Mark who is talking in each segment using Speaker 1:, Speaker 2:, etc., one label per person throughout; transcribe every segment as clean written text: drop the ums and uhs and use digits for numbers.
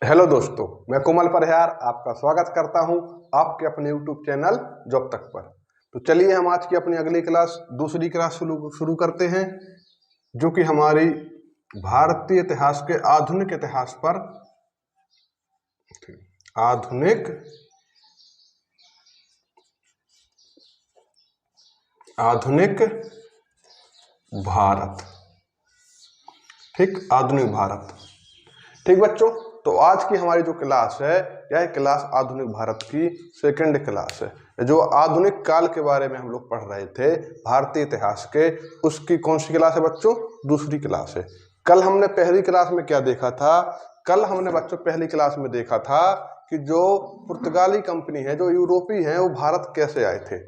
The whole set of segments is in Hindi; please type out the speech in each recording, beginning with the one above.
Speaker 1: हेलो दोस्तों, मैं कोमल परिहार आपका स्वागत करता हूं आपके अपने YouTube चैनल जॉब तक पर। तो चलिए हम आज की अपनी अगली क्लास दूसरी क्लास शुरू करते हैं, जो कि हमारी भारतीय इतिहास के आधुनिक इतिहास पर आधुनिक आधुनिक भारत। ठीक, आधुनिक भारत। ठीक बच्चों, तो आज की हमारी जो क्लास है यह क्लास आधुनिक भारत की सेकंड क्लास है। जो आधुनिक काल के बारे में हम लोग पढ़ रहे थे भारतीय इतिहास के, उसकी कौन सी क्लास है बच्चों? दूसरी क्लास है। कल हमने पहली क्लास में क्या देखा था? कल हमने बच्चों पहली क्लास में देखा था कि जो पुर्तगाली कंपनी है, जो यूरोपी है, वो भारत कैसे आए थे।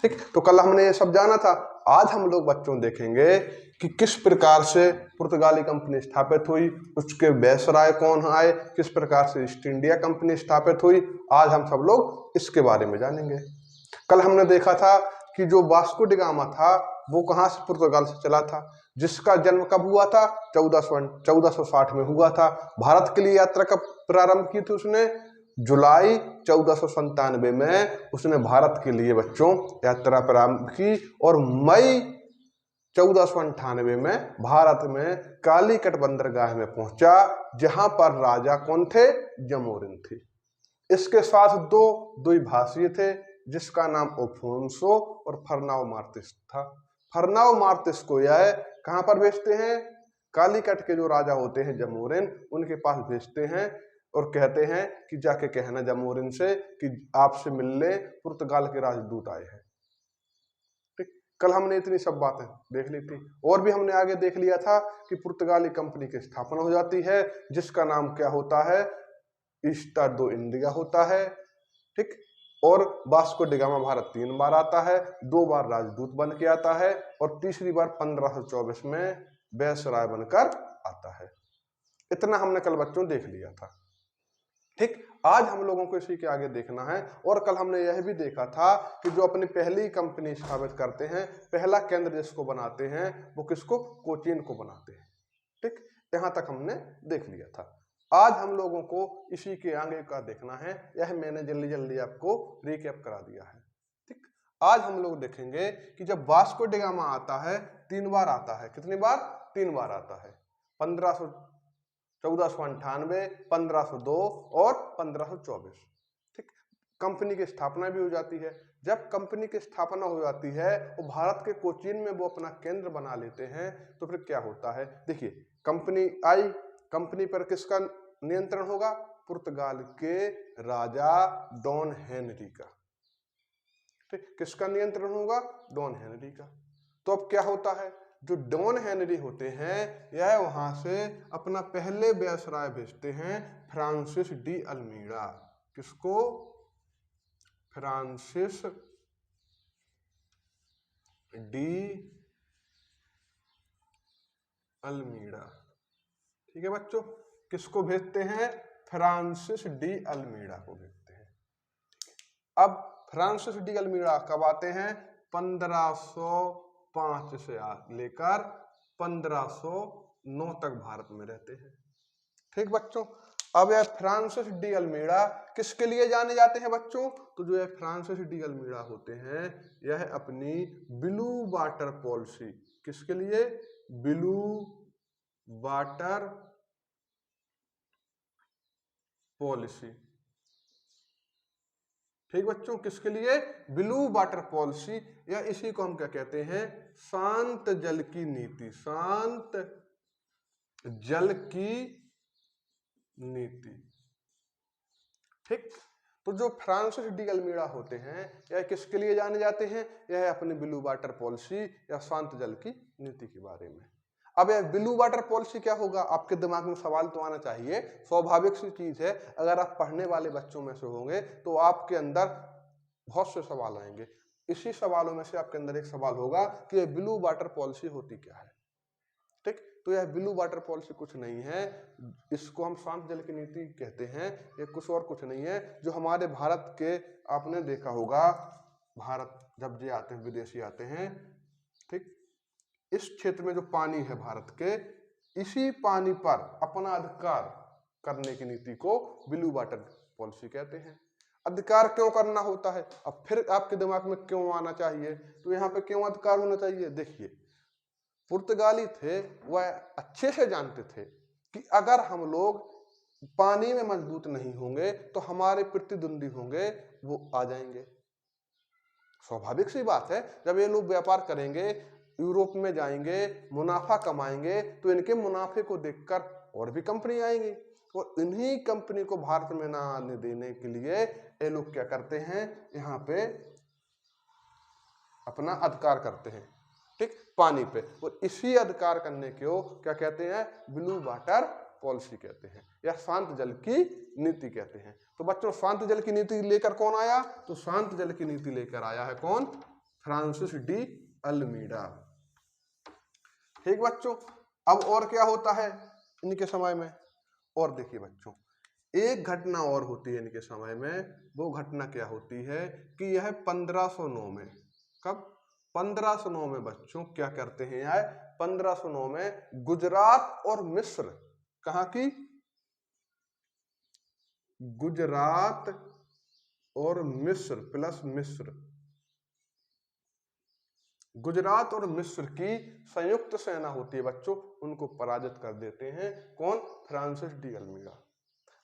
Speaker 1: ठीक, तो कल हमने ये सब जाना था। आज हम लोग बच्चों देखेंगे कि किस प्रकार से पुर्तगाली कंपनी स्थापित हुई, उसके वायसराय कौन आए, किस प्रकार से ईस्ट इंडिया कंपनी स्थापित हुई। आज हम सब लोग इसके बारे में जानेंगे। कल हमने देखा था कि जो वास्को डी गामा था वो कहाँ से पुर्तगाल से चला था, जिसका जन्म कब हुआ था? 1460 में हुआ था। भारत के लिए यात्रा कब प्रारंभ की थी उसने? जुलाई 1497 में उसने भारत के लिए बच्चों यात्रा प्रारंभ की, और मई 1498 में भारत में कालीकट बंदरगाह में पहुंचा, जहां पर राजा कौन थे? जमोरिन थे। इसके साथ दो द्विभाषीय थे, जिसका नाम अल्फोंसो और फर्नाओ मार्तिस था। फर्नाओ मार्तिस को यह कहां पर भेजते हैं? कालीकट के जो राजा होते हैं जमोरिन, उनके पास भेजते हैं और कहते हैं कि जाके कहना जमोरिन से कि आपसे मिलने पुर्तगाल के राजदूत आए हैं। ठीक, कल हमने इतनी सब बातें देख ली थी। और भी हमने आगे देख लिया था कि पुर्तगाली कंपनी की स्थापना हो जाती है, जिसका नाम क्या होता है? ईस्ट दो इंडिया होता है। ठीक, और वास्को डी गामा भारत 3 बार आता है, 2 बार राजदूत बन के आता है, और तीसरी बार 1524 में वायसराय बनकर आता है। इतना हमने कल बच्चों देख लिया था। ठीक, आज हम लोगों को इसी के आगे देखना है। और कल हमने यह भी देखा था कि जो अपनी पहली कंपनी स्थापित करते हैं, पहला केंद्र जिसको बनाते हैं, वो किसको? कोचीन को बनाते हैं। ठीक, यहां तक हमने देख लिया था। आज हम लोगों को इसी के आगे का देखना है। यह मैंने जल्दी जल्दी आपको रिकैप करा दिया है। ठीक, आज हम लोग देखेंगे कि जब वास्को डी गामा आता है, 3 बार आता है। कितनी बार? 3 बार आता है। 1498, 1502 और 1524। ठीक, कंपनी की स्थापना भी हो जाती है। जब कंपनी की स्थापना हो जाती है वो भारत के कोचीन में वो अपना केंद्र बना लेते हैं, तो फिर क्या होता है? देखिए, कंपनी आई, कंपनी पर किसका नियंत्रण होगा? पुर्तगाल के राजा डॉन हेनरी का। ठीक, किसका नियंत्रण होगा? डॉन हेनरी का। तो अब क्या होता है? जो डॉन हेनरी होते हैं यह वहां से अपना पहले वायसराय भेजते हैं फ्रांसिस डी अल्मीड़ा। किसको? Francis de Almeida. ठीक है बच्चों, किसको भेजते हैं? फ्रांसिस डी अल्मीड़ा को भेजते हैं। अब फ्रांसिस डी अल्मीड़ा कब आते हैं? 1505 से लेकर 1509 तक भारत में रहते हैं। ठीक बच्चों, अब यह फ्रांसिस डी अल्मीड़ा किसके लिए जाने जाते हैं बच्चों? तो जो यह फ्रांसिस डी अल्मीड़ा होते हैं, यह अपनी ब्लू वाटर पॉलिसी, किसके लिए? Blue water policy. ठीक बच्चों, किसके लिए? ब्लू वाटर पॉलिसी, या इसी को हम क्या कहते हैं? शांत जल की नीति। शांत जल की नीति। ठीक, तो जो फ्रांसिस डी अल्मीड़ा होते हैं यह किसके लिए जाने जाते हैं? यह अपनी ब्लू वाटर पॉलिसी या शांत जल की नीति के बारे में। अब यह ब्लू वाटर पॉलिसी क्या होगा? आपके दिमाग में सवाल तो आना चाहिए, स्वाभाविक सी चीज है। अगर आप पढ़ने वाले बच्चों में से होंगे तो आपके अंदर बहुत से सवाल आएंगे। इसी सवालों में से आपके अंदर एक सवाल होगा कि यह ब्लू वाटर पॉलिसी होती क्या है। ठीक, तो यह ब्लू वाटर पॉलिसी कुछ नहीं है, इसको हम शांत जल की नीति कहते हैं। ये कुछ और कुछ नहीं है। जो हमारे भारत के, आपने देखा होगा, भारत जब ये आते हैं, विदेशी आते हैं, ठीक, इस क्षेत्र में जो पानी है भारत के, इसी पानी पर अपना अधिकार करने की नीति को ब्लू वाटर पॉलिसी कहते हैं। अधिकार क्यों करना होता है, अब फिर आपके दिमाग में क्यों आना चाहिए, तो यहाँ पे क्यों अधिकार होना चाहिए। देखिए पुर्तगाली थे वह अच्छे से जानते थे कि अगर हम लोग पानी में मजबूत नहीं होंगे तो हमारे प्रतिद्वंदी होंगे वो आ जाएंगे। स्वाभाविक सी बात है, जब ये लोग व्यापार करेंगे, यूरोप में जाएंगे, मुनाफा कमाएंगे, तो इनके मुनाफे को देखकर और भी कंपनी आएंगी और इन्हीं कंपनी को भारत में ना आने देने के लिए ये लोग क्या करते हैं, यहाँ पे अपना अधिकार करते हैं, ठीक, पानी पे। और इसी अधिकार करने को क्या कहते हैं, ब्लू वाटर पॉलिसी कहते हैं या शांत जल की नीति कहते हैं। तो बच्चों शांत जल की नीति लेकर कौन आया, तो शांत जल की नीति लेकर आया है कौन, फ्रांसिस डी अल्मीडा। ठीक बच्चों, अब और क्या होता है इनके समय में, और देखिए बच्चों एक घटना और होती है इनके समय में। वो घटना क्या होती है कि यह 1509 में, कब, 1509 में बच्चों क्या करते हैं यार, 1509 में गुजरात और मिस्र, कहाँ की, गुजरात और मिस्र प्लस मिस्र, गुजरात और मिस्र की संयुक्त सेना होती है बच्चों, उनको पराजित कर देते हैं कौन, फ्रांसिस डी अल्मीडा।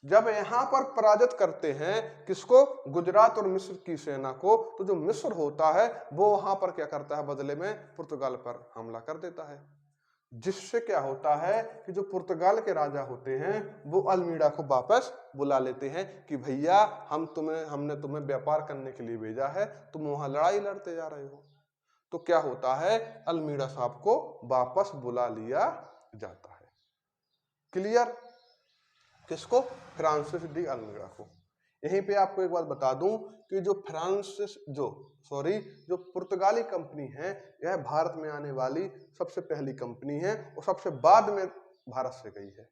Speaker 1: जब यहां पर पराजित करते हैं किसको, गुजरात और मिस्र की सेना को, तो जो मिस्र होता है वो वहां पर क्या करता है, बदले में पुर्तगाल पर हमला कर देता है, जिससे क्या होता है कि जो पुर्तगाल के राजा होते हैं वो अल्मीडा को वापस बुला लेते हैं कि भैया हमने तुम्हें व्यापार करने के लिए भेजा है, तुम वहां लड़ाई लड़ते जा रहे हो। तो क्या होता है, अल्मीडा साहब को वापस बुला लिया जाता है। क्लियर, किसको, फ्रांसिस डी अल्मीडा को। यहीं पे आपको एक बात बता दूं कि जो पुर्तगाली कंपनी है यह भारत में आने वाली सबसे पहली कंपनी है और सबसे बाद में भारत से गई है।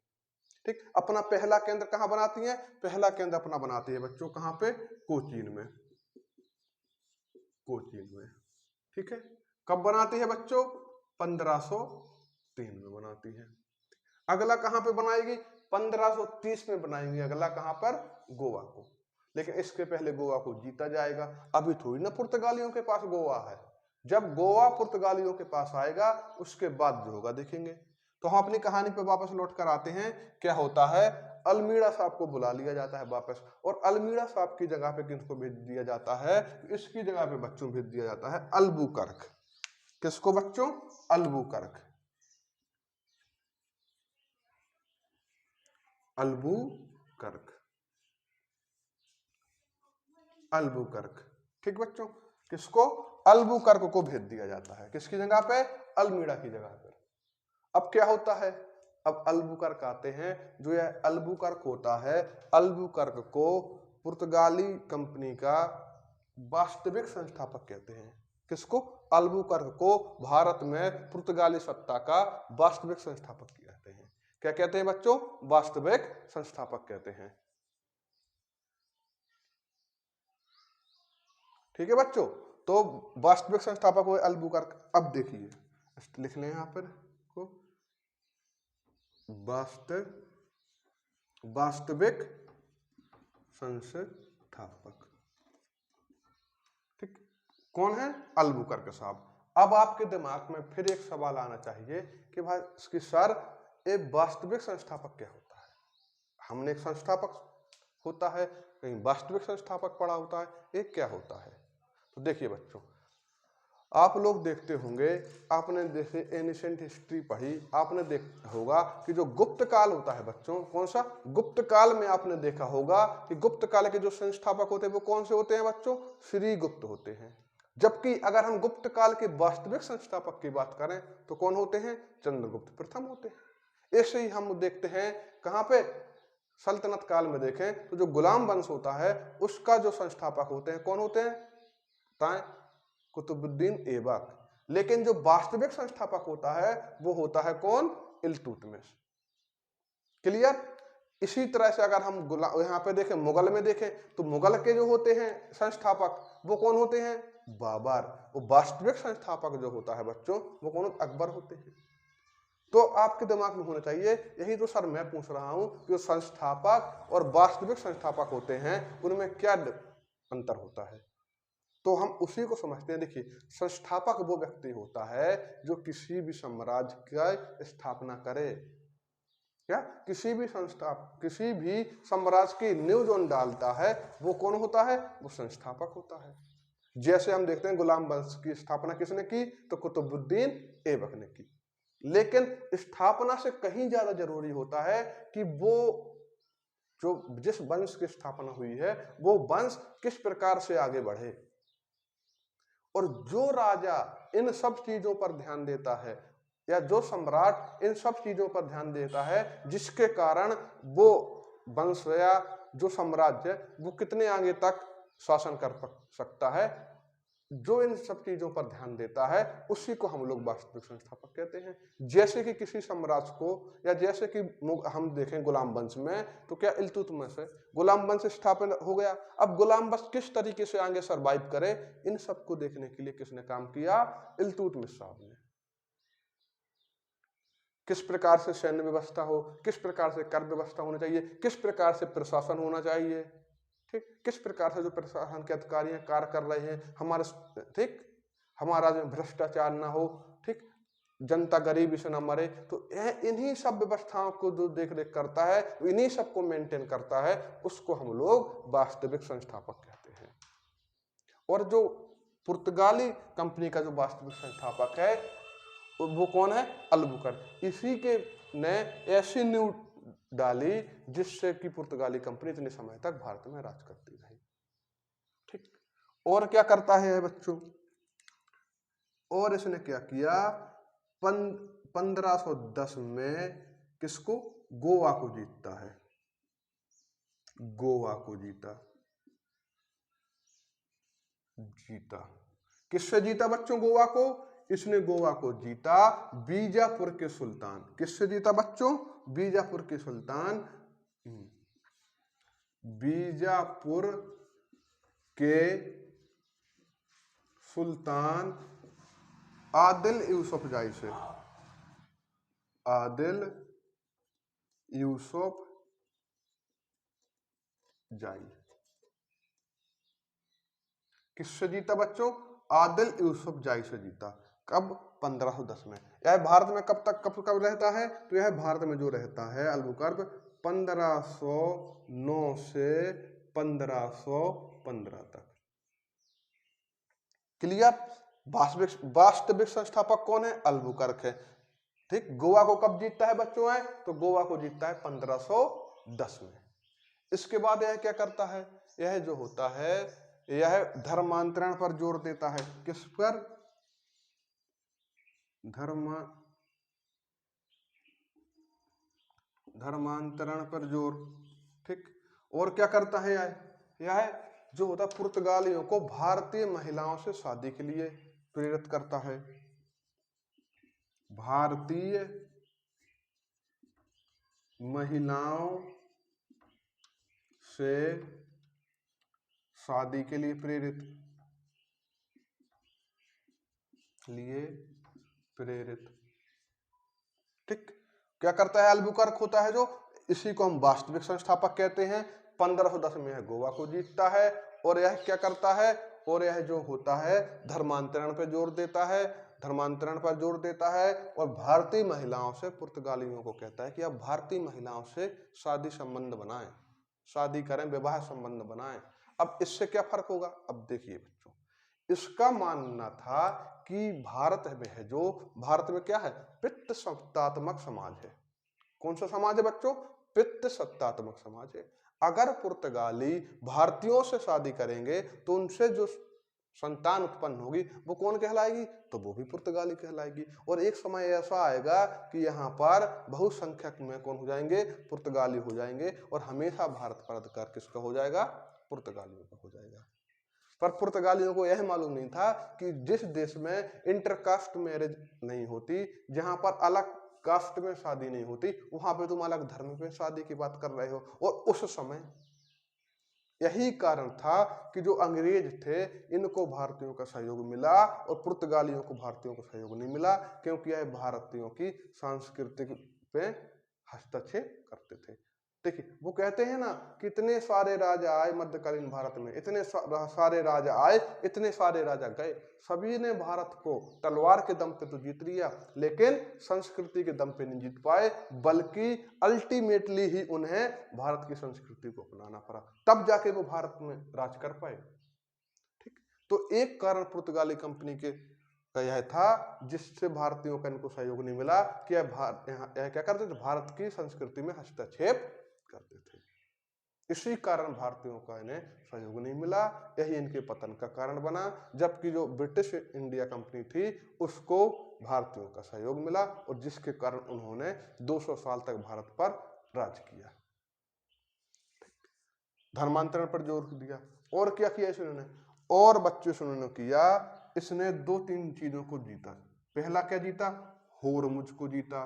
Speaker 1: ठीक, अपना पहला केंद्र कहाँ बनाती है, पहला केंद्र अपना बनाती है बच्चों कहाँ पे, कोचीन में, कोचीन में। ठीक है, कब बनाती है बच्चों, 1503 में बनाती है। अगला कहां पे बनाएगी, 1530 में बनाएंगे अगला, कहां पर, गोवा को। लेकिन इसके पहले गोवा को जीता जाएगा, अभी थोड़ी ना पुर्तगालियों के पास गोवा है, जब गोवा पुर्तगालियों के पास आएगा उसके बाद जो होगा देखेंगे। तो हम अपनी कहानी पे वापस लौट कर आते हैं। क्या होता है, अल्मीडा साहब को बुला लिया जाता है वापस, और अल्मीडा साहब की जगह पे किसको भेज दिया जाता है, इसकी जगह पे बच्चों भेज दिया जाता है अल्बुकर्क। किसको बच्चों, अल्बुकर्क, अल्बुकर्क, अल्बुकर्क। ठीक बच्चों, किसको, अल्बुकर्क को भेज दिया जाता है, किसकी जगह पे, अल्मीडा की जगह पर। अब क्या होता है, अब अल्बुकर्क आते हैं, जो यह अल्बुकर्क होता है, अल्बुकर्क को पुर्तगाली कंपनी का वास्तविक संस्थापक कहते हैं। किसको, अल्बुकर्क को भारत में पुर्तगाली सत्ता का वास्तविक संस्थापक कहते हैं। क्या कहते हैं बच्चों, वास्तविक संस्थापक कहते हैं। ठीक है बच्चों, तो वास्तविक संस्थापक हुए अल्बुकर्क। अब देखिए लिख लें यहां पर को, वास्तविक संस्थापक। ठीक, कौन है, अल्बुकर्क साहब। अब आपके दिमाग में फिर एक सवाल आना चाहिए कि भाई इसकी सर एक वास्तविक संस्थापक क्या होता है। हमने एक संस्थापक होता है, कहीं वास्तविक संस्थापक पढ़ा होता है, एक क्या होता है। तो देखिए बच्चों, आप लोग देखते होंगे, आपने जैसे एनिशेंट हिस्ट्री पढ़ी, आपने देखा होगा कि जो गुप्त काल होता है बच्चों, कौन सा, गुप्त काल में आपने देखा होगा कि गुप्त काल के जो संस्थापक होते हैं वो कौन से होते हैं बच्चों, श्री गुप्त होते हैं। जबकि अगर हम गुप्त काल के वास्तविक संस्थापक की बात करें तो कौन होते हैं, चंद्रगुप्त प्रथम होते हैं। ऐसे ही हम देखते हैं कहां पे, सल्तनत काल में देखें तो जो गुलाम वंश होता है उसका जो संस्थापक होते हैं कौन होते हैं, कुतुबुद्दीन ऐबक। लेकिन जो वास्तविक संस्थापक होता है वो होता है कौन, इल्तुतमिश। क्लियर। इसी तरह से अगर हम यहाँ पे देखें, मुगल में देखें तो मुगल के जो होते हैं संस्थापक वो कौन होते हैं, बाबर। वो वास्तविक संस्थापक जो होता है बच्चों वो कौन, अकबर होते हैं। तो आपके दिमाग में होना चाहिए, यही तो सर मैं पूछ रहा हूं कि संस्थापक और वास्तविक संस्थापक होते हैं उनमें क्या अंतर होता है। तो हम उसी को समझते हैं। देखिए, संस्थापक वो व्यक्ति होता है जो किसी भी साम्राज्य की स्थापना करे, क्या किसी भी साम्राज्य की नींव जो डालता है वो कौन होता है, वो संस्थापक होता है। जैसे हम देखते हैं गुलाम वंश की स्थापना किसने की, तो कुतुबुद्दीन ऐबक ने की। लेकिन स्थापना से कहीं ज्यादा जरूरी होता है कि वो जो जिस वंश की स्थापना हुई है वो वंश किस प्रकार से आगे बढ़े। और जो राजा इन सब चीजों पर ध्यान देता है या जो सम्राट इन सब चीजों पर ध्यान देता है जिसके कारण वो वंश या जो साम्राज्य वो कितने आगे तक शासन कर सकता है, जो इन सब चीजों पर ध्यान देता है उसी को हम लोग वास्तविक संस्थापक कहते हैं। जैसे कि किसी साम्राज्य को, या जैसे कि हम देखें गुलाम वंश में, तो क्या इल्तुतमिश है, गुलाम वंश स्थापित हो गया। अब गुलाम वंश किस तरीके से आगे सरवाइव करे, इन सबको देखने के लिए किसने काम किया, इल्तुतमिश साहब ने। किस प्रकार से सैन्य व्यवस्था हो, किस प्रकार से कर व्यवस्था होनी चाहिए, किस प्रकार से प्रशासन होना चाहिए, ठीक, किस प्रकार से जो प्रशासन के अधिकारी हैं कार्य कर रहे हैं हमारे, ठीक, हमारा जो भ्रष्टाचार ना हो, ठीक, जनता गरीबी से ना मरे। तो इन्हीं सब व्यवस्थाओं को जो देख रेख करता है, इन्हीं सब को मेंटेन करता है, उसको हम लोग वास्तविक संस्थापक कहते हैं। और जो पुर्तगाली कंपनी का जो वास्तविक संस्थापक है वो कौन है, अल्बुकर्क। इसी के ने ऐसी नींव डाली जिससे कि पुर्तगाली कंपनी इतने समय तक भारत में राज करती रही, ठीक। और क्या करता है बच्चों, और इसने क्या किया, 1510 में किसको, गोवा को जीतता है, गोवा को जीता। किससे जीता बच्चों गोवा को, इसने गोवा को जीता बीजापुर के सुल्तान। किससे जीता बच्चों, बीजापुर के सुल्तान, बीजापुर के सुल्तान आदिल यूसुफ जाई से, आदिल यूसुफ जाई। किससे जीता बच्चों, आदिल यूसुफ जाई से जीता। कब, 1510 में। यह भारत में कब तक कब रहता है, तो यह भारत में जो रहता है अल्बुकर्क 1509 से 1515 तक। क्लियर। वास्तविक संस्थापक कौन है, अल्बुकर्क है, ठीक। गोवा को कब जीतता है बच्चों है, तो गोवा को जीतता है 1510 में। इसके बाद यह क्या करता है, यह जो होता है यह धर्मांतरण पर जोर देता है। किस पर, धर्मांतरण पर जोर, ठीक। और क्या करता है यह जो होता है पुर्तगालियों को भारतीय महिलाओं से शादी के लिए प्रेरित करता है, भारतीय महिलाओं से शादी के लिए प्रेरित, ठीक। क्या करता है अल्बुकर्क होता है जो, इसी को हम वास्तविक संस्थापक कहते हैं। 1510 में यह गोवा को जीतता है और यह क्या करता है, और यह जो होता है धर्मांतरण पर जोर देता है, धर्मांतरण पर जोर देता है और भारतीय महिलाओं से, पुर्तगालियों को कहता है कि आप भारतीय महिलाओं से शादी संबंध बनाएं, शादी करें, विवाह संबंध बनाएं। अब इससे क्या फर्क होगा, अब देखिए बच्चों, इसका मानना था कि भारत में है जो, भारत में क्या है, पितृ सत्तात्मक समाज है। कौन सा समाज है बच्चों, पितृ सत्तात्मक समाज है। अगर पुर्तगाली भारतीयों से शादी करेंगे तो उनसे जो संतान उत्पन्न होगी वो कौन कहलाएगी, तो वो भी पुर्तगाली कहलाएगी। और एक समय ऐसा आएगा कि यहाँ पर बहुसंख्यक में कौन हो जाएंगे, पुर्तगाली हो जाएंगे, और हमेशा भारत पर अधिकार किसका हो जाएगा, पुर्तगालियों का हो जाएगा। पर पुर्तगालियों को यह मालूम नहीं था कि जिस देश में इंटरकास्ट मैरिज नहीं होती, जहां पर अलग कास्ट में शादी नहीं होती, वहां पे तुम अलग धर्म पे शादी की बात कर रहे हो। और उस समय यही कारण था कि जो अंग्रेज थे इनको भारतीयों का सहयोग मिला और पुर्तगालियों को भारतीयों का सहयोग नहीं मिला, क्योंकि यह भारतीयों की सांस्कृतिक पे हस्तक्षेप करते थे। देखिए वो कहते हैं ना कि इतने सारे राजा आए मध्यकालीन भारत में, इतने सारे राजा आए, इतने सारे राजा गए, सभी ने भारत को तलवार के दम पे तो जीत लिया, लेकिन संस्कृति के दम पे नहीं जीत पाए, बल्कि अल्टीमेटली ही उन्हें भारत की संस्कृति को अपनाना पड़ा, तब जाके वो भारत में राज कर पाए। ठीक, तो एक कारण पुर्तगाली कंपनी के का यह था जिससे भारतीयों का इनको सहयोग नहीं मिला कि यह क्या करते थे, भारत की संस्कृति में हस्तक्षेप करते थे। इसी कारण भारतीयों का इन्हें सहयोग नहीं मिला, यही इनके पतन का कारण बना। जबकि जो ब्रिटिश इंडिया कंपनी थी उसको भारतीयों का सहयोग मिला और जिसके कारण उन्होंने 200 साल तक भारत पर राज किया, धर्मांतरण पर जोर दिया। और क्या किया इसने, और बच्चों से उन्होंने किया, इसने 2-3 चीजों को जीता। पहला क्या जीता, होरमुज को जीता।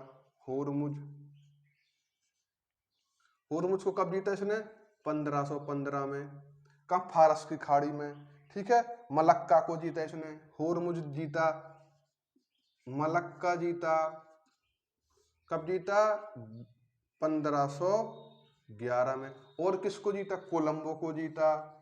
Speaker 1: होरमुज को कब जीता इसने, 1515 में, कब, फारस की खाड़ी में। ठीक है, मलक्का को जीता इसने, होरमुज जीता, मलक्का जीता, कब जीता, 1511 में। और किसको जीता, कोलंबो को जीता,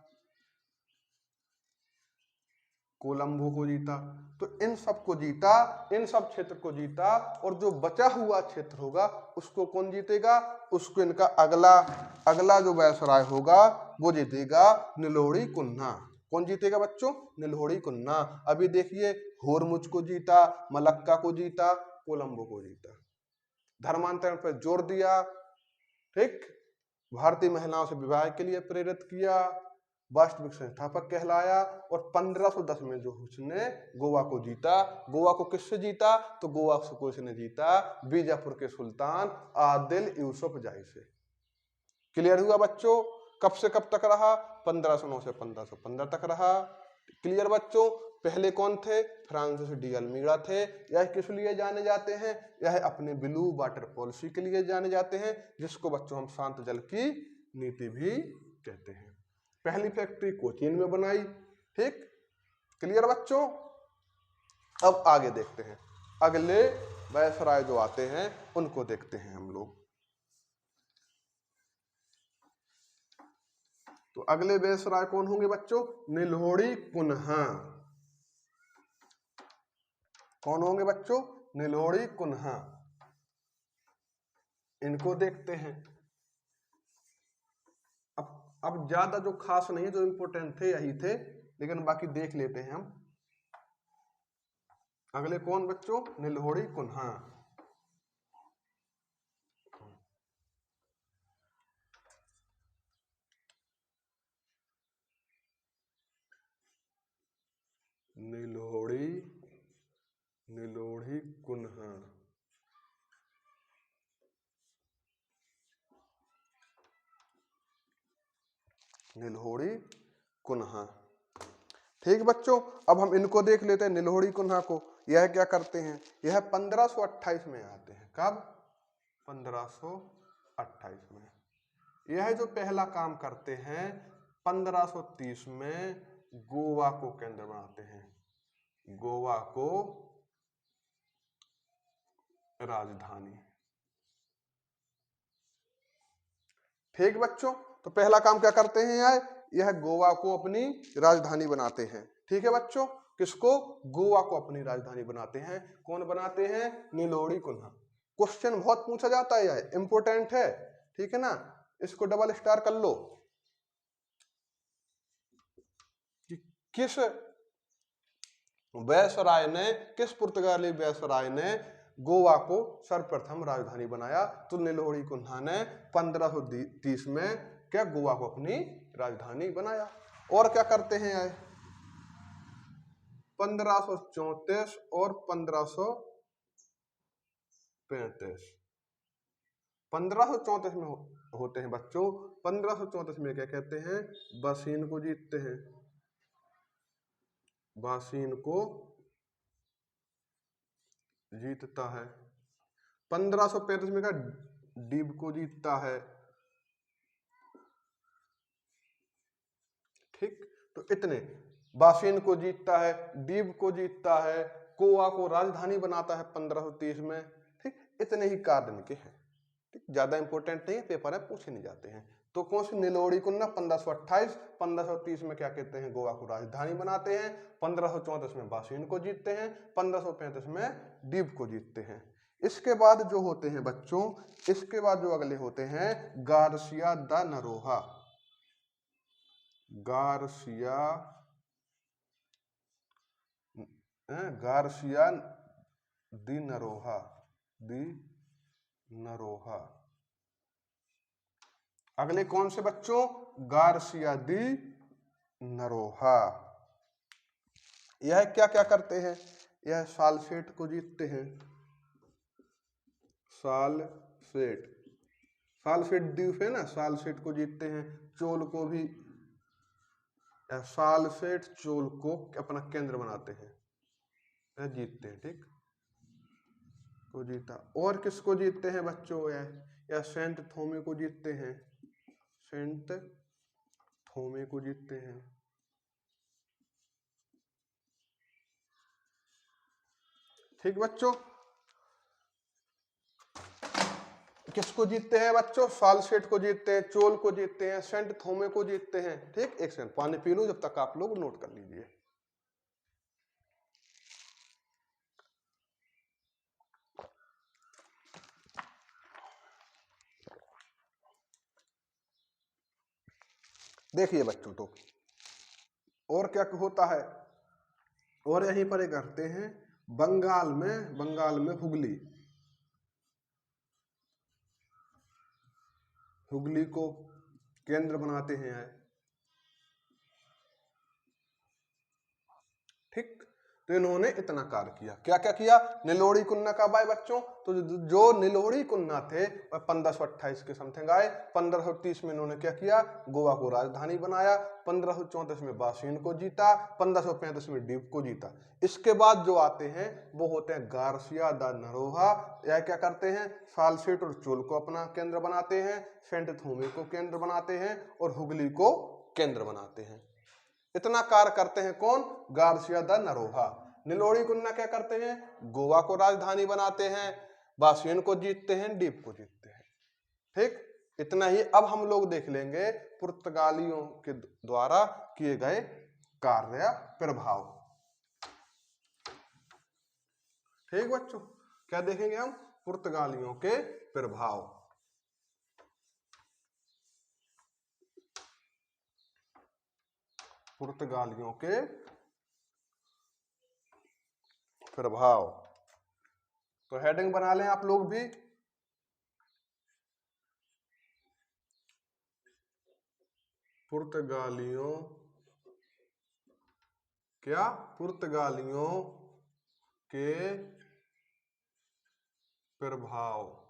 Speaker 1: तो इन सब को जीता, इन सब क्षेत्र को जीता। और जो बचा हुआ क्षेत्र होगा उसको कौन जीतेगा, उसको इनका अगला जो वायसराय होगा वो जीतेगा नीलोड़ी कुन्हा। कौन जीतेगा बच्चों, नीलोड़ी कुन्हा। अभी देखिए होरमुज को जीता, मलक्का को जीता, कोलंबो को जीता, धर्मांतरण पर जोर दिया। ठीक, भारतीय महिलाओं से विवाह के लिए प्रेरित किया, वास्तविक संस्थापक कहलाया। और 1510 में जो उसने गोवा को जीता, गोवा को किससे जीता, तो गोवा को इसने जीता बीजापुर के सुल्तान आदिल यूसुफ जाही से। क्लियर हुआ बच्चों, कब से कब तक रहा, 1509 से 1515 तक रहा। क्लियर बच्चों, पहले कौन थे, फ्रांसिस डी अल्मीड़ा थे। यह किस लिए जाने जाते हैं, यह अपने ब्लू वाटर पॉलिसी के लिए जाने जाते हैं, जिसको बच्चों हम शांत जल की नीति भी कहते हैं। पहली फैक्ट्री कोचीन में बनाई। ठीक, क्लियर बच्चों। अब आगे देखते हैं, अगले वायसराय जो आते हैं उनको देखते हैं हम लोग। तो अगले वायसराय कौन होंगे बच्चों, नीलोड़ी कुन्हा। कौन होंगे बच्चों, नीलोड़ी कुन्हा। इनको देखते हैं। अब ज्यादा जो खास नहीं है, जो इंपोर्टेंट थे यही थे, लेकिन बाकी देख लेते हैं हम। अगले कौन बच्चों, नीलोड़ी कुन्हा। नीलोड़ी कुन्हा। नीलोड़ी कुन्हा। ठीक बच्चों, अब हम इनको देख लेते हैं, नीलोड़ी कुन्हा को। यह क्या करते हैं, यह 1528 में आते हैं। कब, 1528 में। यह जो पहला काम करते हैं 1530 में गोवा को केंद्र बनाते हैं, गोवा को राजधानी। ठीक बच्चों, तो पहला काम क्या करते हैं यह गोवा को अपनी राजधानी बनाते हैं। ठीक है बच्चों, किसको, गोवा को अपनी राजधानी बनाते हैं। कौन बनाते हैं, नीलोड़ी कुन्हा। क्वेश्चन बहुत पूछा जाता है, यह इंपोर्टेंट है। ठीक है ना, इसको डबल स्टार कर लो कि किस वायसराय ने, किस पुर्तगाली वायसराय ने गोवा को सर्वप्रथम राजधानी बनाया, तो नीलोड़ी कुन्हा ने 1530 में क्या गोवा को अपनी राजधानी बनाया। और क्या करते हैं 1534 और 1535, 1534 में होते हैं बच्चों। 1534 में क्या कहते हैं, बासीन को जीतते हैं, बासीन को जीतता है। 1535 में क्या डीब को जीतता है, ठीक, तो इतने बासिन को जीतता है, दीव को जीतता है, गोवा को राजधानी बनाता है 1530 में। ठीक, इतने ही कार्य इनके हैं। ठीक, ज्यादा इंपॉर्टेंट नहीं है, पेपर में पूछे नहीं जाते हैं। तो कौन सी निलोड़ी कुन्ना 1528, 1530 में क्या कहते हैं, गोवा को राजधानी बनाते हैं, 1534 में बासिन को जीतते हैं, 1535 में दीव को जीतते हैं। इसके बाद जो होते हैं बच्चों, इसके बाद जो अगले होते हैं गार्सिया दा नरोहा, गार्सिया गार्सिया दी नरोहा, दी नरोहा। अगले कौन से बच्चों, गार्सिया दी नरोहा। यह क्या क्या करते हैं, यह सालसेट को जीतते हैं, सालसेट, सालसेट द्वीप है ना, सालसेट को जीतते हैं, चोल को भी, सालसेट चोल को अपना केंद्र बनाते हैं, जीतते हैं। ठीक, को जीता। और किसको जीतते हैं बच्चों, यह सेंट थोमे को जीतते हैं, सेंट थोमे को जीतते हैं। ठीक बच्चों, किसको जीतते हैं बच्चों, सालसेट को जीतते हैं, चोल को जीतते हैं, सेंट थोमे को जीतते हैं। ठीक, एक सेकंड पानी पी लो जब तक आप लोग नोट कर लीजिए। देखिए बच्चों, तो और क्या होता है, और यहीं पर करते हैं बंगाल में हुगली, हुगली को केंद्र बनाते हैं। ठीक, तो इन्होंने इतना कार्य किया। क्या क्या किया, निलोड़ी कुन्ना कब आए बच्चों, तो जो निलोड़ी कुन्ना थे वह 1528 के समथिंग आए। 1530 में इन्होंने क्या किया, गोवा को राजधानी बनाया, 1534 में बासिन को जीता, 1535 में दीव को जीता। इसके बाद जो आते हैं वो होते हैं गार्सिया दा नरोहा। यह क्या करते हैं, सालसेट और चोल को अपना केंद्र बनाते हैं, सेंट थोमे को केंद्र बनाते हैं और हुगली को केंद्र बनाते हैं। इतना कार्य करते हैं कौन, गार्सिया दा नरोहा। निलोड़ी कुन्ना क्या करते हैं, गोवा को राजधानी बनाते हैं, बासिन को जीतते हैं, दीव को जीतते हैं। ठीक, इतना ही। अब हम लोग देख लेंगे पुर्तगालियों के द्वारा किए गए कार्य प्रभाव। ठीक बच्चों, क्या देखेंगे हम, पुर्तगालियों के प्रभाव। पुर्तगालियों के प्रभाव, तो हेडिंग बना लें आप लोग भी, पुर्तगालियों, क्या, पुर्तगालियों के प्रभाव।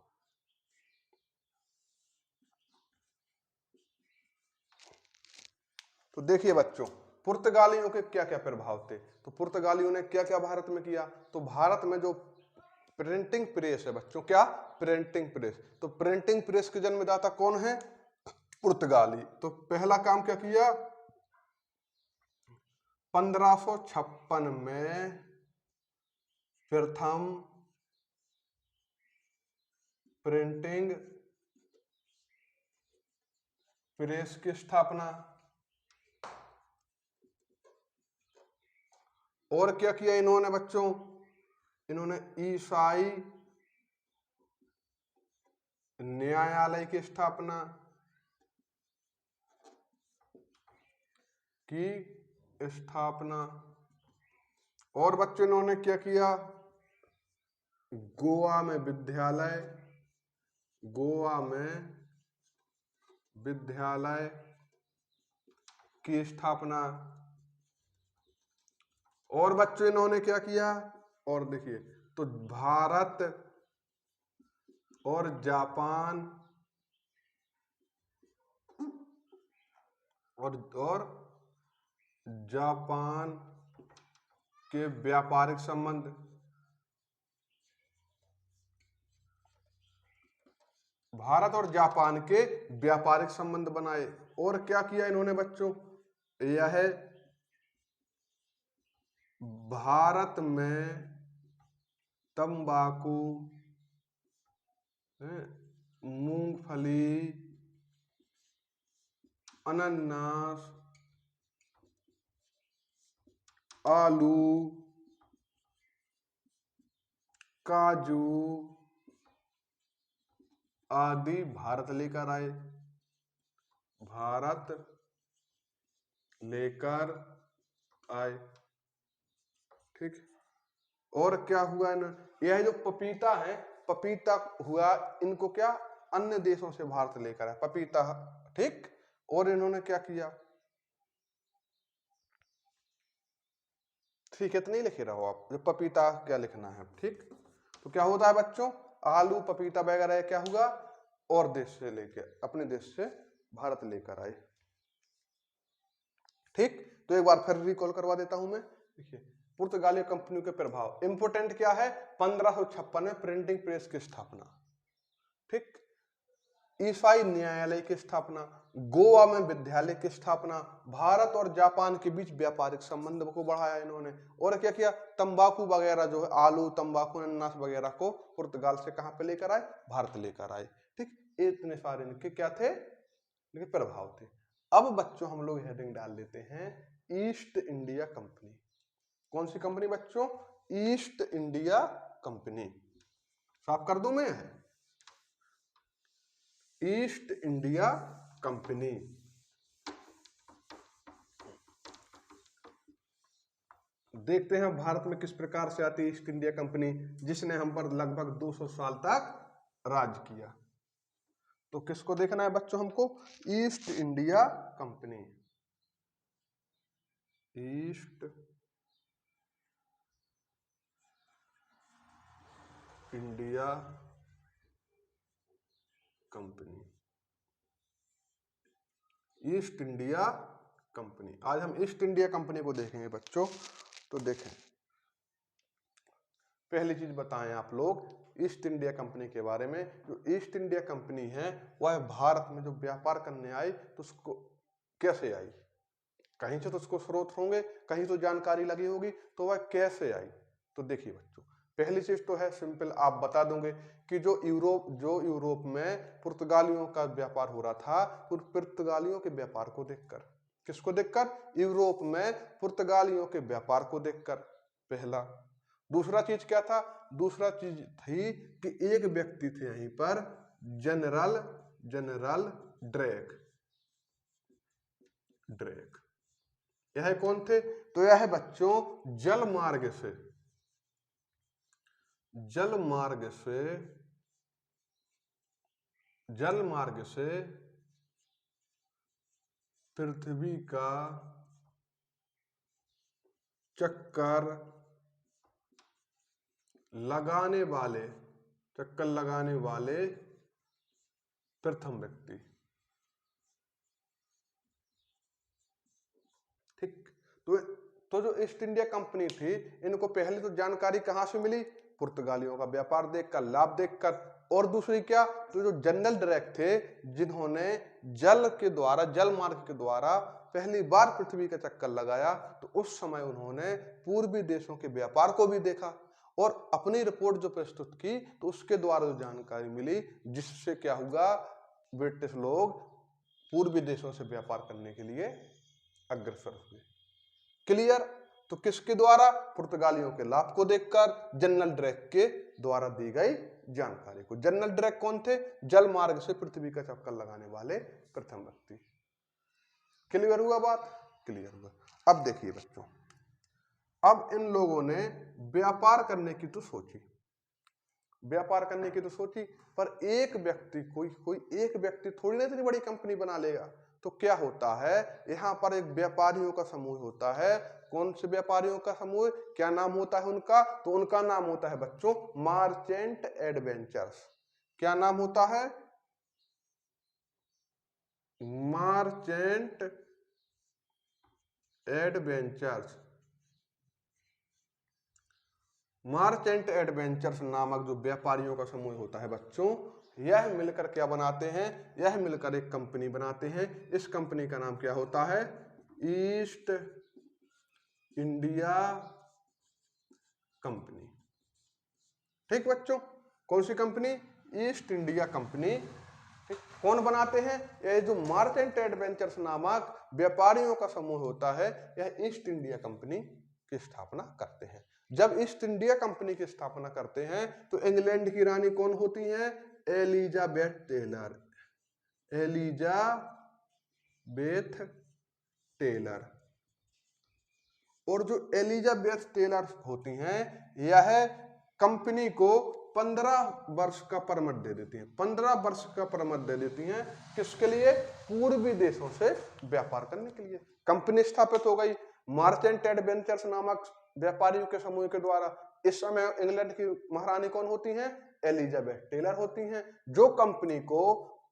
Speaker 1: तो देखिए बच्चों, पुर्तगालियों के क्या क्या प्रभाव थे। तो पुर्तगालियों ने क्या क्या भारत में किया, तो भारत में जो प्रिंटिंग प्रेस है बच्चों, क्या, प्रिंटिंग प्रेस, तो प्रिंटिंग प्रेस के जन्मदाता कौन है, पुर्तगाली। तो पहला काम क्या किया, 1556 में प्रथम प्रिंटिंग प्रेस की स्थापना। और क्या किया इन्होंने बच्चों, इन्होंने ईसाई न्यायालय की स्थापना की स्थापना। और बच्चों इन्होंने क्या किया, गोवा में विद्यालय, गोवा में विद्यालय की स्थापना। और बच्चों इन्होंने क्या किया, और देखिए, तो भारत और जापान और जापान के व्यापारिक संबंध, भारत और जापान के व्यापारिक संबंध बनाए। और क्या किया इन्होंने बच्चों, यह भारत में तंबाकू, मूंगफली, अनानास, आलू, काजू आदि भारत लेकर आए, भारत लेकर आए। ठीक। और क्या हुआ है ना, यह जो पपीता है, पपीता हुआ, इनको क्या अन्य देशों से भारत लेकर आए पपीता। ठीक। और इन्होंने क्या किया, ठीक है, तो नहीं लिखे रहो आप, जो पपीता क्या लिखना है। ठीक। तो क्या होता है बच्चों, आलू पपीता वगैरह क्या हुआ, और देश से लेके, अपने देश से भारत लेकर आए। ठीक। तो एक बार फिर रिकॉल करवा देता हूं मैं। देखिए, पुर्तगाली कंपनियों के प्रभाव, इंपोर्टेंट क्या है, 1556 में प्रिंटिंग प्रेस की स्थापना। ठीक। ईसाई न्यायालय की स्थापना, गोवा में विद्यालय की स्थापना, भारत और जापान के बीच व्यापारिक संबंध को बढ़ाया इन्होंने। और क्या किया, तंबाकू वगैरह जो है, आलू तंबाकू अनानास वगैरह को पुर्तगाल से कहां पे लेकर आए, भारत लेकर आए। ठीक। इतने सारे इनके क्या थे, इनके प्रभाव थे। अब बच्चों हम लोग हेडिंग डाल देते हैं ईस्ट इंडिया कंपनी। कौन सी कंपनी बच्चों, ईस्ट इंडिया कंपनी। साफ कर दूं मैं, ईस्ट इंडिया कंपनी। देखते हैं भारत में किस प्रकार से आती है ईस्ट इंडिया कंपनी, जिसने हम पर लगभग 200 साल तक राज किया। तो किसको देखना है बच्चों हमको, east India company, east India company, east India company. आज हम ईस्ट इंडिया कंपनी को देखेंगे बच्चों। तो देखें, पहली चीज बताएं आप लोग ईस्ट इंडिया कंपनी के बारे में। जो ईस्ट इंडिया कंपनी है वह भारत में जो व्यापार करने आई, तो उसको कैसे आई, कहीं से तो उसको स्रोत होंगे, कहीं तो जानकारी लगी होगी, तो वह कैसे आई। तो देखिए बच्चों, पहली चीज तो है सिंपल, आप बता दोगे कि जो यूरोप में पुर्तगालियों का व्यापार हो रहा था, तो पुर्तगालियों के व्यापार को देखकर, किसको देखकर, यूरोप में पुर्तगालियों के व्यापार को देखकर, पहला। दूसरा चीज क्या था, दूसरा चीज थी कि एक व्यक्ति थे यहीं पर, जनरल ड्रेक। यह कौन थे, तो यह बच्चों जल मार्ग से पृथ्वी का चक्कर लगाने वाले प्रथम व्यक्ति। ठीक। तो जो ईस्ट इंडिया कंपनी थी, इनको पहले तो जानकारी कहां से मिली, पुर्तगालियों का व्यापार देखकर, लाभ देखकर। और दूसरी क्या, तो जो जनरल ड्रेक थे, जिन्होंने जल मार्ग के द्वारा पहली बार पृथ्वी का चक्कर लगाया, तो उस समय उन्होंने पूर्वी देशों के व्यापार को भी देखा और अपनी रिपोर्ट जो प्रस्तुत की, तो उसके द्वारा जो जानकारी मिली, जिससे क्या हुआ, ब्रिटिश लोग पूर्वी देशों से व्यापार करने के लिए अग्रसर हुए। क्लियर। तो किसके द्वारा, पुर्तगालियों के लाभ को देखकर, जनरल ड्रेक के द्वारा दी गई जानकारी को। जनरल ड्रेक कौन थे, जल मार्ग से पृथ्वी का चक्कर लगाने वाले प्रथम व्यक्ति। क्लियर हुआ बात, क्लियर हुआ। अब देखिए बच्चों, अब इन लोगों ने व्यापार करने की तो सोची, पर एक व्यक्ति, कोई एक व्यक्ति थोड़ी ना इतनी बड़ी कंपनी बना लेगा। तो क्या होता है, यहाँ पर एक व्यापारियों का समूह होता है। कौन से व्यापारियों का समूह, क्या नाम होता है उनका, तो उनका नाम होता है बच्चों मार्चेंट एडवेंचर्स। क्या नाम होता है, मार्चेंट एडवेंचर्स। मार्चेंट एडवेंचर्स नामक जो व्यापारियों का समूह होता है बच्चों, यह मिलकर क्या बनाते हैं, यह मिलकर एक कंपनी बनाते हैं। इस कंपनी का नाम क्या होता है, ईस्ट इंडिया कंपनी। ठीक बच्चों, कौन सी कंपनी? East India company. ठीक, कौन बनाते हैं? ये जो मर्चेंट एडवेंचर्स नामक व्यापारियों का समूह होता है, यह ईस्ट इंडिया कंपनी की स्थापना करते हैं। जब ईस्ट इंडिया कंपनी की स्थापना करते हैं तो इंग्लैंड की रानी कौन होती हैं? Elizabeth Taylor. Elizabeth Taylor. और जो एलिजाबेथ टेलर होती हैं, यह कंपनी को 15 वर्ष का परमिट दे देती हैं। 15 वर्ष का परमिट दे देती हैं। किसके लिए? पूर्वी देशों से व्यापार करने के लिए। कंपनी स्थापित हो गई मर्चेंट एडवेंचर्स नामक व्यापारियों के समूह के द्वारा। इस समय इंग्लैंड की महारानी कौन होती हैं? एलिजाबेथ टेलर होती हैं, जो कंपनी को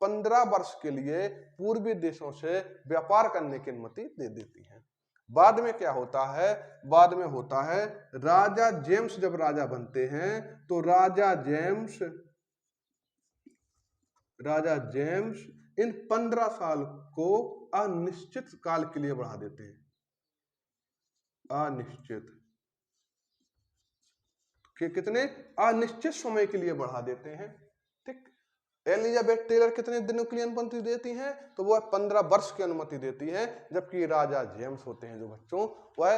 Speaker 1: 15 वर्ष के लिए पूर्वी देशों से व्यापार करने की अनुमति दे देती हैं। बाद में क्या होता है? बाद में होता है राजा जेम्स जब राजा बनते हैं तो राजा जेम्स इन 15 साल को अनिश्चित काल के लिए बढ़ा देते हैं। अनिश्चित कि कितने? अनिश्चित समय के लिए बढ़ा देते हैं। ठीक, एलिजाबेथ टेलर कितने दिनों के लिए अनुमति देती हैं? तो वह 15 वर्ष की अनुमति देती है, जबकि राजा जेम्स होते हैं जो बच्चों, वह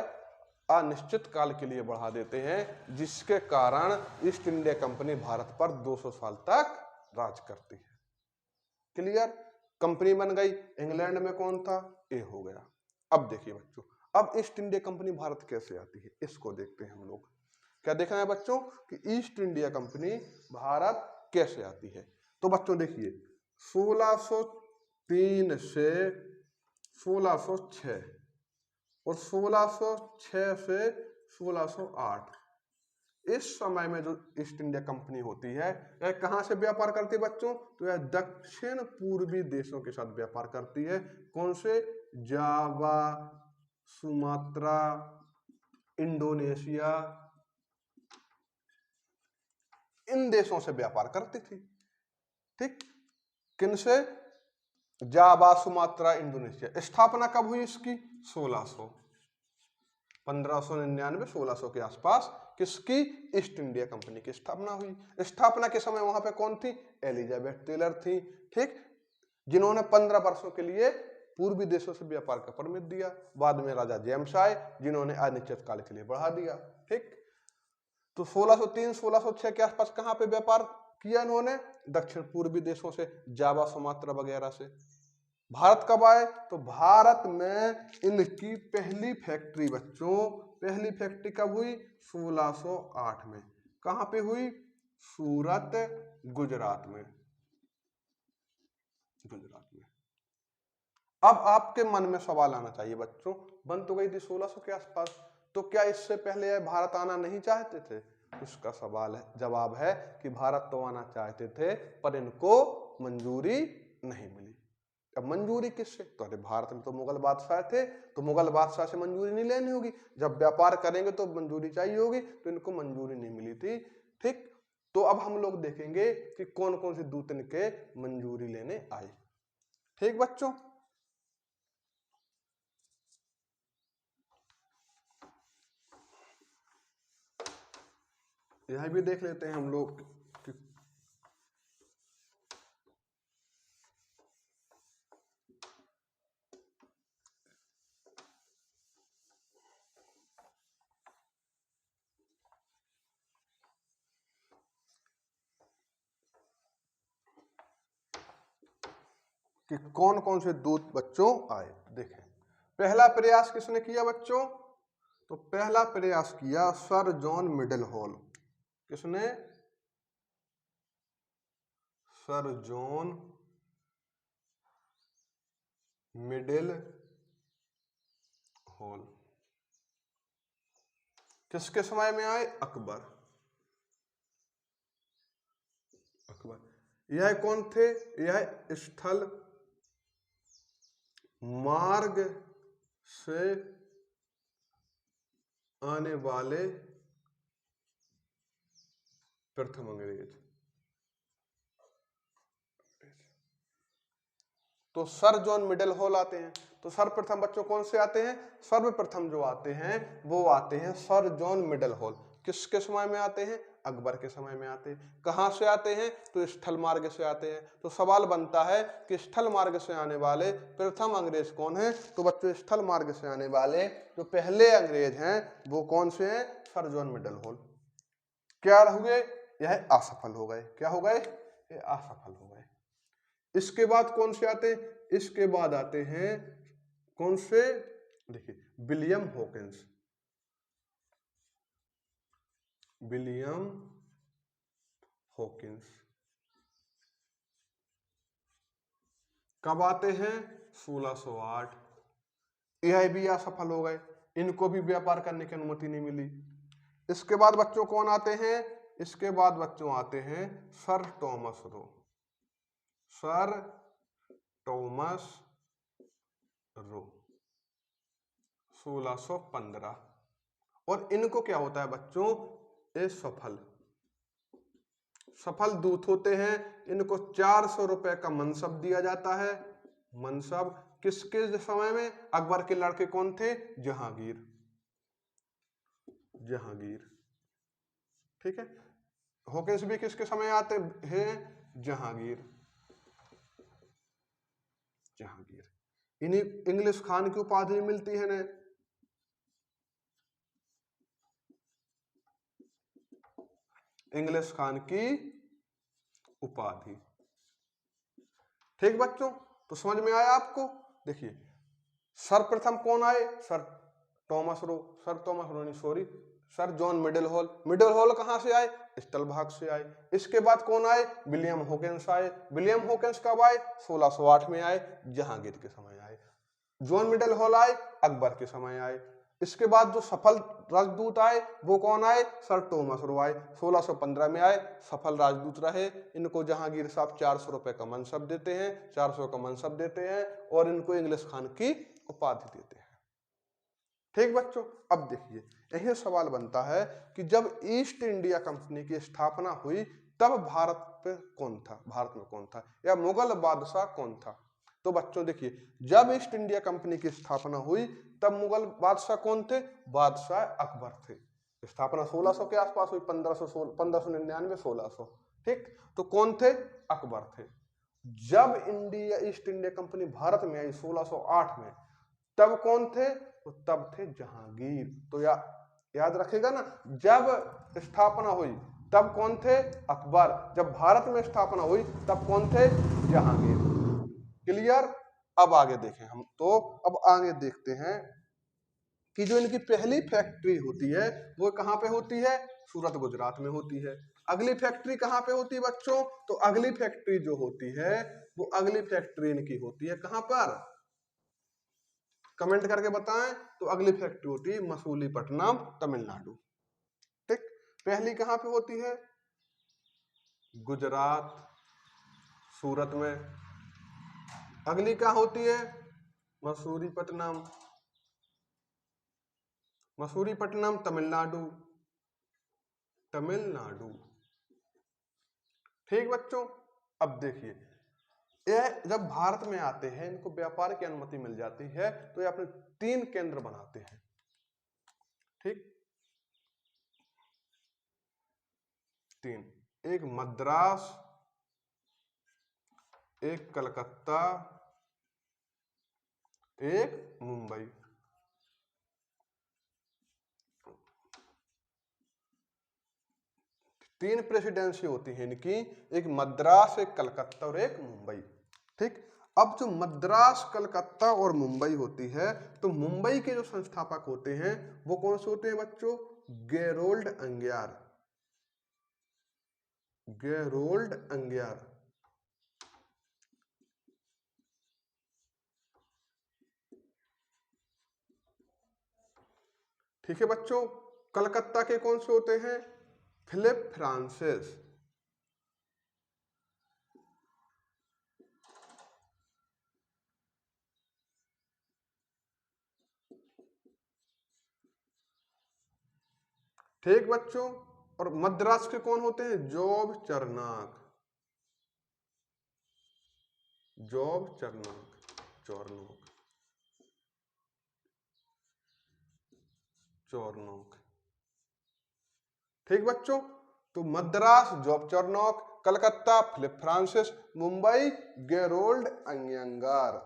Speaker 1: अनिश्चित काल के लिए बढ़ा देते हैं, जिसके कारण ईस्ट इंडिया कंपनी भारत पर 200 साल तक राज करती है। क्लियर? कंपनी बन गई। इंग्लैंड में कौन था? ए हो गया। अब देखिए बच्चों, अब ईस्ट इंडिया कंपनी भारत कैसे आती है, इसको देखते हैं हम लोग। क्या देखना है बच्चों कि ईस्ट इंडिया कंपनी भारत कैसे आती है? तो बच्चों देखिए, 1603 से 1606 और 1606 से 1608, इस समय में जो ईस्ट इंडिया कंपनी होती है, यह कहां से व्यापार करती है बच्चों? तो यह दक्षिण पूर्वी देशों के साथ व्यापार करती है। कौन से? जावा, सुमात्रा, इंडोनेशिया, इन देशों से व्यापार करती थी। ठीक, किनसे? जावा, सुमात्रा, इंडोनेशिया। स्थापना कब हुई इसकी? 1599 1600 के आसपास किसकी? ईस्ट इंडिया कंपनी की स्थापना हुई। स्थापना के समय वहां पे कौन थी? एलिजाबेथ टेलर थी। ठीक, जिन्होंने 15 वर्षों के लिए पूर्वी देशों से व्यापार का परमिट दिया। बाद में राजा जेम्स आए, जिन्होंने अनिश्चित काल के लिए बढ़ा दिया। ठीक, तो 1603 1606 के आसपास कहां पे व्यापार किया इन्होंने? दक्षिण पूर्वी देशों से, जावा, सुमात्रा वगैरह से। भारत कब आए? तो भारत में इनकी पहली फैक्ट्री बच्चों, पहली फैक्ट्री कब हुई? 1608 में। कहां पे हुई? सूरत, गुजरात में। गुजरात में। अब आपके मन में सवाल आना चाहिए बच्चों, बन तो गई थी 1600 के आसपास, तो क्या इससे पहले भारत आना नहीं चाहते थे? उसका सवाल है, जवाब है कि भारत तो आना चाहते थे, पर इनको मंजूरी नहीं मिली। अब मंजूरी किससे? तो अरे भारत में तो मुगल बादशाह थे, तो मुगल बादशाह से मंजूरी नहीं लेनी होगी। जब व्यापार करेंगे तो मंजूरी चाहिए होगी, तो इनको मंजूरी नहीं मिली थी। ठीक, तो अब हम लोग देखेंगे कि कौन कौन से दूत इनके मंजूरी लेने आए। ठीक बच्चों, यह भी देख लेते हैं हम लोग कि कौन कौन से दूत बच्चों आए। देखें, पहला प्रयास किसने किया बच्चों? तो पहला प्रयास किया सर जॉन मिडलहॉल। किसने? Sir John Mildenhall. किसके समय में आए? अकबर। अकबर। यह कौन थे? यह स्थल मार्ग से आने वाले प्रथम अंग्रेज। तो सर जॉन मिडलहॉल आते हैं। तो सर्वप्रथम बच्चों कौन से आते हैं? सर्वप्रथम जो आते हैं वो आते हैं सर जॉन मिडलहॉल। किसके समय में आते हैं? अकबर के समय में आते हैं। कहां से आते हैं? तो स्थल मार्ग से आते हैं। तो सवाल बनता है कि स्थल मार्ग से आने वाले प्रथम अंग्रेज कौन है? तो बच्चों स्थल मार्ग से आने वाले जो पहले अंग्रेज हैं वो कौन से हैं? Sir John Mildenhall. क्या हुए? यह असफल हो गए। क्या हो गए? ये असफल हो गए। इसके बाद कौन से आते हैं? इसके बाद आते हैं कौन से? देखिए विलियम हॉकिंस। विलियम हॉकिंस कब आते हैं? 1608। यह भी असफल हो गए। इनको भी व्यापार करने की अनुमति नहीं मिली। इसके बाद बच्चों कौन आते हैं? इसके बाद बच्चों आते हैं sir Thomas Roe. Sir Thomas Roe 1615। और इनको क्या होता है बच्चों? ये सफल दूत होते हैं। इनको 400 रुपए का मनसब दिया जाता है। मनसब किसके समय में? अकबर के लड़के कौन थे? जहांगीर। जहांगीर, ठीक है। हॉकिंस भी किसके समय आते हैं? जहांगीर। जहांगीर इन्हीं इंग्लिश खान की उपाधि मिलती है ना। इंग्लिश खान की उपाधि। ठीक बच्चों, तो समझ में आया आपको? देखिए सर्वप्रथम कौन आए? सर टॉमस रो नहीं सॉरी, सर जॉन मिडलहॉल। मिडलहॉल कहां से आए? स्थल भाग से आए। इसके बाद कौन आए? विलियम हॉकिंस आए। विलियम हॉकिंस कब आए? 1608 में आए, जहांगीर के समय आए। जॉन मिडलहॉल आए, अकबर के समय आए। इसके बाद जो सफल राजदूत आए वो कौन आए? सर टॉमस रो आए, 1615 में आए, सफल राजदूत रहे। इनको जहांगीर साहब 400 रुपए का मनसब देते हैं, 400 का मनसब देते हैं और इनको इंग्लिश खान की उपाधि देते हैं। ठीक बच्चों, अब देखिए यही सवाल बनता है कि जब ईस्ट इंडिया कंपनी की स्थापना हुई तब भारत पे कौन था? भारत में कौन था या मुगल बादशाह कौन था? तो बच्चों देखिए जब ईस्ट इंडिया कंपनी की स्थापना हुई तब मुगल बादशाह कौन थे? बादशाह अकबर थे। स्थापना 1600 के आसपास हुई, 1599 1600। ठीक, तो कौन थे? अकबर थे। जब ईस्ट इंडिया कंपनी भारत में आई 1608 में, तब कौन थे? तो तब थे जहांगीर। तो याद रखेगा ना, जब स्थापना हुई तब कौन थे? अकबर। जब भारत में स्थापना हुई तब कौन थे? जहांगीर। क्लियर? अब आगे देखें हम, तो अब आगे देखते हैं कि जो इनकी पहली फैक्ट्री होती है वो कहां पे होती है? सूरत गुजरात में होती है। अगली फैक्ट्री कहां पे होती है बच्चों? तो अगली फैक्ट्री जो होती है वो अगली फैक्ट्री इनकी होती है कहां पर? कमेंट करके बताएं। तो अगली फैक्ट्री होती है मसूलीपट्टनम, तमिलनाडु। ठीक, पहली कहां पे होती है? गुजरात, सूरत में। अगली कहां होती है? मसूलीपट्टनम, तमिलनाडु। तमिलनाडु। ठीक बच्चों, अब देखिए ये जब भारत में आते हैं इनको व्यापार की अनुमति मिल जाती है तो ये अपने 3 केंद्र बनाते हैं। ठीक, 3, एक मद्रास, एक कलकत्ता, एक मुंबई। 3 प्रेसिडेंसी होती है इनकी, एक मद्रास, एक कलकत्ता और एक मुंबई। ठीक, अब जो मद्रास, कलकत्ता और मुंबई होती है, तो मुंबई के जो संस्थापक होते हैं वो कौन से होते हैं बच्चों? Gerald Aungier. Gerald Aungier. ठीक है बच्चों, कलकत्ता के कौन से होते हैं? Philip Francis. ठीक बच्चों, और मद्रास के कौन होते हैं? Job Charnock. Job Charnock, Charnock. Charnock. ठीक बच्चों, तो Madras Job Charnock, Calcutta Philip Francis, Mumbai Gerald Aungier.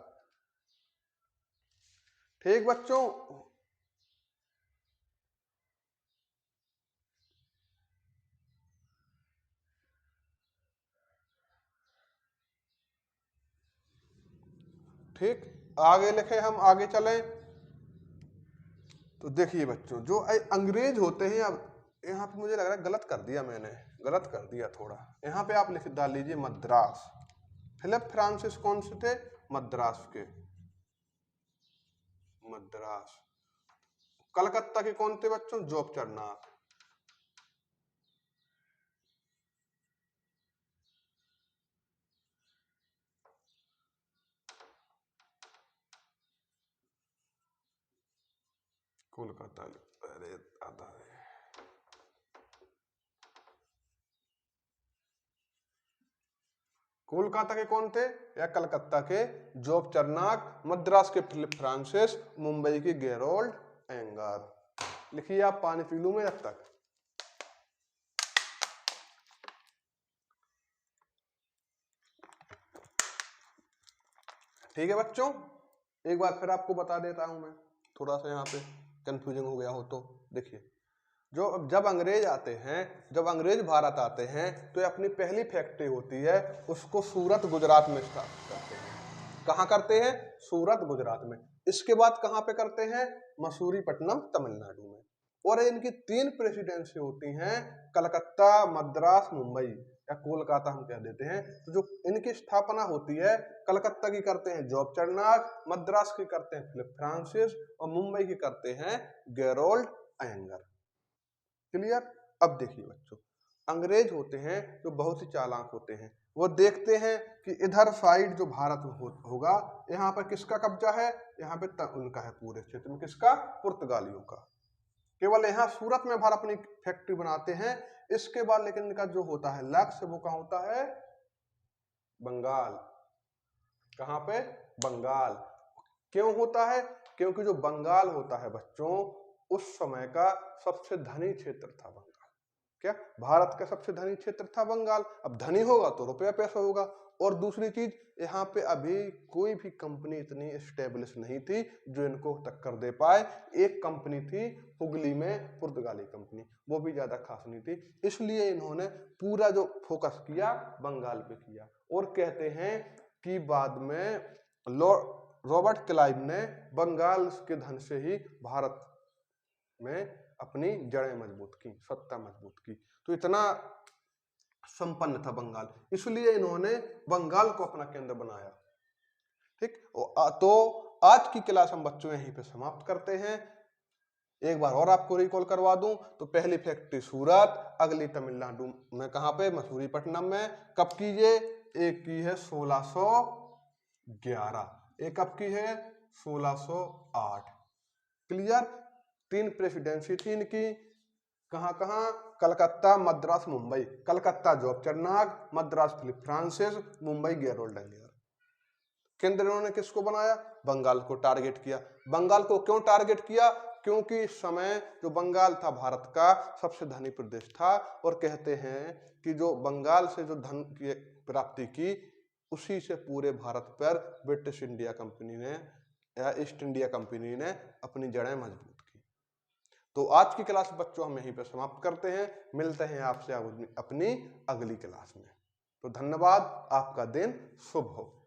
Speaker 1: ठीक बच्चों, ठीक, आगे लिखे, हम आगे चलें। तो देखिए बच्चों, जो अंग्रेज होते हैं, अब यहाँ पे मुझे लग रहा है गलत कर दिया मैंने, गलत कर दिया थोड़ा। यहाँ पे आप लिख डाल लीजिए मद्रास। फिलिप फ्रांसिस कौन से थे? मद्रास के, मद्रास। कलकत्ता के कौन थे बच्चों? जॉब चरनाक। कोलकाता, अरे आधा है। कोलकाता के कौन थे या कलकत्ता के? Job Charnock. मद्रास के फिलिप फ्रांसिस, मुंबई के गेरोल्ड अयंगार। लिखिए आप, पानी पी लूं मैं जब तक। ठीक है बच्चों, एक बार फिर आपको बता देता हूं मैं, थोड़ा सा यहाँ पे कंफ्यूजन हो गया हो तो। देखिए, जब अंग्रेज आते हैं, जब अंग्रेज भारत आते हैं, तो ये अपनी पहली फैक्ट्री होती है, उसको सूरत गुजरात में स्थापित करते हैं। कहाँ करते हैं? सूरत गुजरात में। इसके बाद कहाँ पे करते हैं? मसूरीपट्टनम तमिलनाडु में। और इनकी 3 प्रेसिडेंसी होती हैं, कलकत्ता, मद्रास, मुंबई, या कोलकाता हम कह देते हैं। तो जो इनकी स्थापना होती है, कलकत्ता की करते हैं जॉब चरनाक, मद्रास की करते हैं फिलिप फ्रांसिस, और मुंबई की करते हैं गेरोल्ड अयंगर। क्लियर? अब देखिए बच्चों, अंग्रेज होते हैं जो बहुत ही चालाक होते हैं। वो देखते हैं कि इधर साइड जो भारत होगा, यहाँ पर किसका कब्जा है? यहाँ पे उनका है, पूरे क्षेत्र में किसका? पुर्तगालियों का। केवल यहाँ सूरत में भारत अपनी फैक्ट्री बनाते हैं। इसके बाद लेकिन इनका जो होता है लक्ष्य, वो कहाँ होता है? बंगाल। कहाँ पे? बंगाल। क्यों होता है? क्योंकि जो बंगाल होता है बच्चों, उस समय का सबसे धनी क्षेत्र था बंगाल। क्या? भारत का सबसे धनी क्षेत्र था बंगाल। अब धनी होगा तो रुपया पैसा होगा। और दूसरी चीज, यहाँ पे अभी कोई भी कंपनी इतनी स्टेब्लिश नहीं थी जो इनको टक्कर दे पाए। एक कंपनी थी हुगली में, पुर्तगाली कंपनी, वो भी ज्यादा खास नहीं थी। इसलिए इन्होंने पूरा जो फोकस किया बंगाल पे किया। और कहते हैं कि बाद में रॉबर्ट क्लाइव ने बंगाल के धन से ही भारत में अपनी जड़ें मजबूत की, सत्ता मजबूत की। तो इतना संपन्न था बंगाल, इसलिए इन्होंने बंगाल को अपना केंद्र बनाया। ठीक, तो आज की क्लास हम बच्चों यहीं पे समाप्त करते हैं। एक बार और आपको रिकॉल करवा दूं तो पहली फैक्ट्री सूरत, अगली तमिलनाडु में, कहां पे? मसूरीपट्टनम में। कब की ये? एक की है 1611, एक कब की है? 1608। क्लियर? 3 प्रेसिडेंसी थी इनकी। कहां कहां? Calcutta, Madras, Mumbai. Calcutta Job Charnock, Madras Philip Francis, Mumbai Gerald Aungier. केंद्र इन्होंने किसको बनाया? बंगाल को टारगेट किया। बंगाल को क्यों टारगेट किया? क्योंकि इस समय जो बंगाल था भारत का सबसे धनी प्रदेश था। और कहते हैं कि जो बंगाल से जो धन की प्राप्ति की, उसी से पूरे भारत पर ब्रिटिश इंडिया कंपनी ने या ईस्ट इंडिया कंपनी ने अपनी जड़ें मजबूत की। तो आज की क्लास बच्चों हम यहीं पर समाप्त करते हैं। मिलते हैं आपसे अपनी अगली क्लास में। तो धन्यवाद, आपका दिन शुभ हो।